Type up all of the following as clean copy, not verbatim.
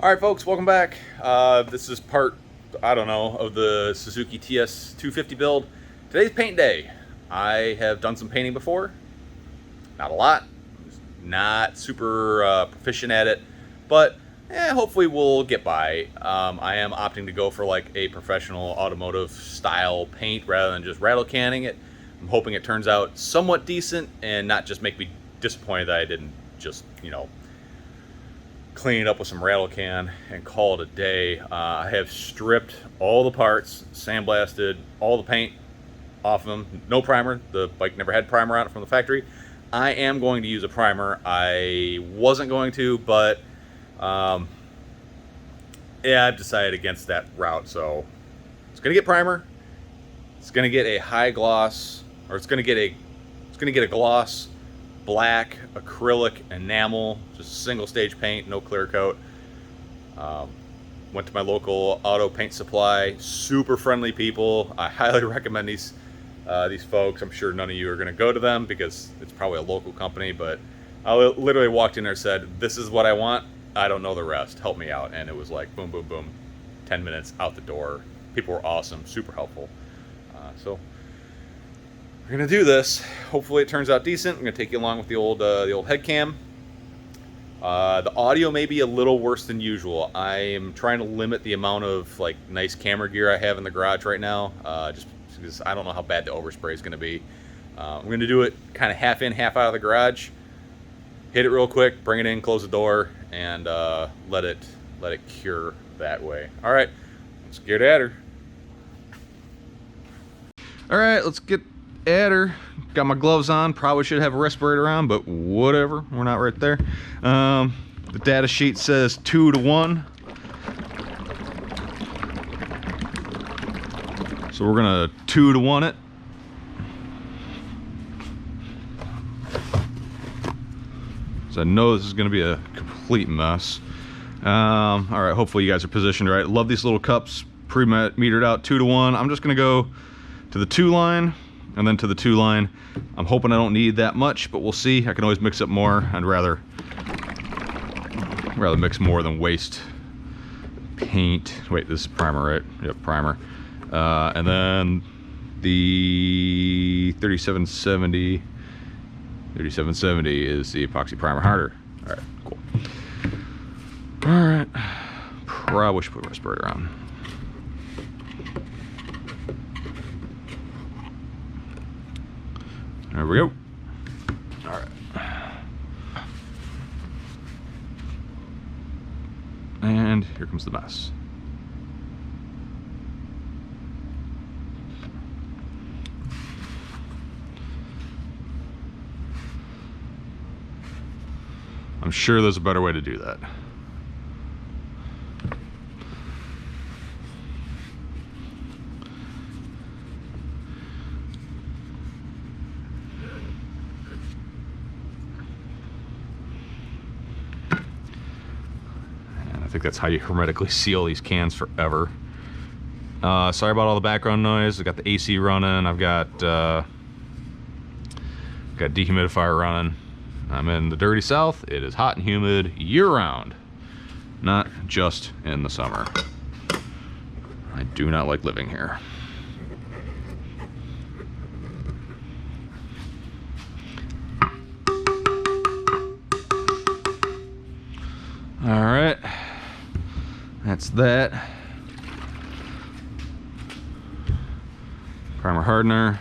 All right, folks, welcome back. This is part, I don't know, of the Suzuki TS250 build. Today's paint day. I have done some painting before. Not a lot. Not super proficient at it, but hopefully we'll get by. I am opting to go for like a professional automotive style paint rather than just rattle canning it. I'm hoping it turns out somewhat decent and not just make me disappointed that I didn't just, clean it up with some rattle can and call it a day. I have stripped all the parts, sandblasted all the paint off of them. No primer. The bike never had primer on it from the factory. I am going to use a primer. I wasn't going to, but I've decided against that route. So it's gonna get primer. It's gonna get a high gloss, or it's gonna get a gloss black acrylic enamel, just single stage paint, no clear coat. Went to my local auto paint supply, super friendly people. I highly recommend these folks. I'm sure none of you are going to go to them because it's probably a local company, but I literally walked in there and said, "This is what I want. I don't know the rest. Help me out." And it was like boom, boom, boom, 10 minutes out the door. People were awesome, super helpful. So we're gonna do this. Hopefully it turns out decent. I'm gonna take you along with the old head cam. The audio may be a little worse than usual. I am trying to limit the amount of like nice camera gear I have in the garage right now, just because I don't know how bad the overspray is gonna be. I'm gonna do it kind of half in, half out of the garage. Hit it real quick, bring it in, close the door, and let it cure that way. All right, let's get at her. All right, let's get at her. Got my gloves on. Probably should have a respirator on, but whatever. We're not right there. The data sheet says 2-to-1. So we're gonna 2-to-1 it. So I know this is gonna be a complete mess. All right, hopefully you guys are positioned right. Love these little cups, pre-metered out 2-to-1. I'm just gonna go to the 2 line and then to the 2 line. I'm hoping I don't need that much, but we'll see. I can always mix up more. I'd rather mix more than waste paint. Wait, this is primer, right? Yep, primer. And then the 3770 is the epoxy primer harder. All right, cool. All right, probably should put a respirator on. There we go. All right. And here comes the mess. I'm sure there's a better way to do that. I think that's how you hermetically seal these cans forever. Sorry about all the background noise. I got the AC running. I've got dehumidifier running. I'm in the dirty South. It is hot and humid year-round, not just in the summer. I do not like living here. All right. That's that. Primer hardener.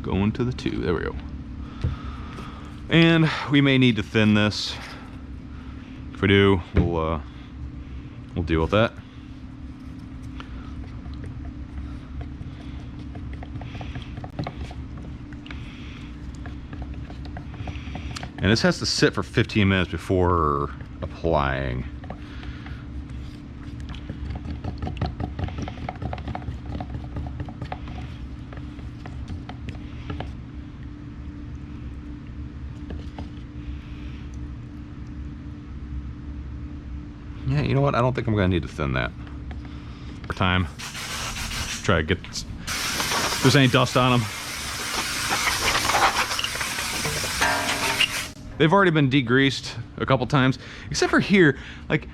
Going to the 2. There we go. And we may need to thin this. If we do, we'll deal with that. And this has to sit for 15 minutes before applying. Hey, you know what? I don't think I'm gonna need to thin that. For time. Try to get if there's any dust on them. They've already been degreased a couple times, except for here. Like,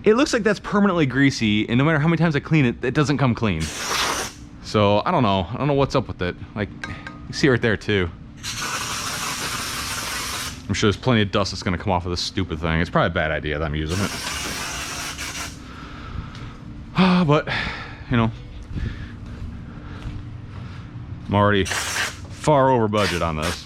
it looks like that's permanently greasy, and no matter how many times I clean it, it doesn't come clean. So I don't know. I don't know what's up with it. Like, you see right there too. I'm sure there's plenty of dust that's gonna come off of this stupid thing. It's probably a bad idea that I'm using it. But, you know, I'm already far over budget on this.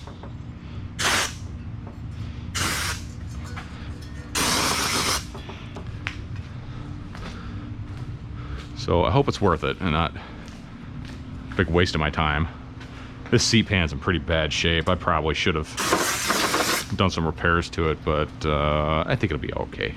So I hope it's worth it and not a big waste of my time. This seat pan's in pretty bad shape. I probably should have done some repairs to it, but I think it'll be okay.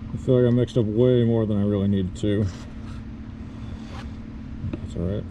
I feel like I mixed up way more than I really needed to. That's alright.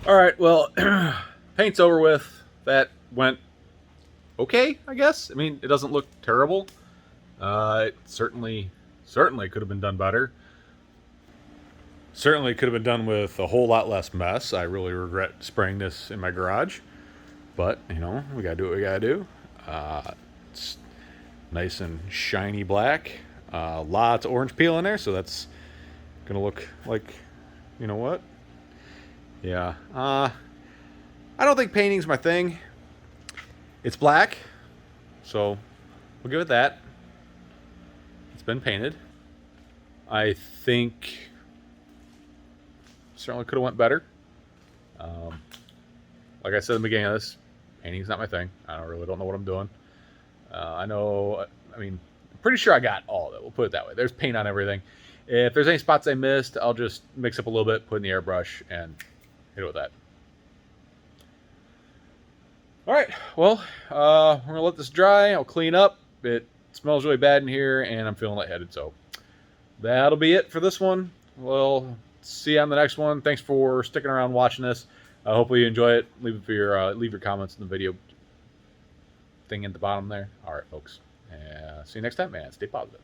All right, well, paint's over with. That went okay, I guess. I mean, it doesn't look terrible. It certainly could have been done better. Certainly could have been done with a whole lot less mess. I really regret spraying this in my garage, but you know, we gotta do what we gotta do. It's nice and shiny black. Lots of orange peel in there, so that's gonna look like, you know what? Yeah. I don't think painting's my thing. It's black, so we'll give it that. It's been painted. I think certainly could have went better. Like I said in the beginning of this, painting's not my thing. I really don't know what I'm doing. I mean, I'm pretty sure I got all of it. We'll put it that way. There's paint on everything. If there's any spots I missed, I'll just mix up a little bit, put in the airbrush, and hit it with that. All right, well, we're gonna let this dry. I'll clean up. It smells really bad in here, and I'm feeling lightheaded, so that'll be it for this one. We'll see you on the next one. Thanks for sticking around watching this. Hopefully you enjoy it. Leave your comments in the video thing at the bottom there. All right, folks. See you next time, man. Stay positive.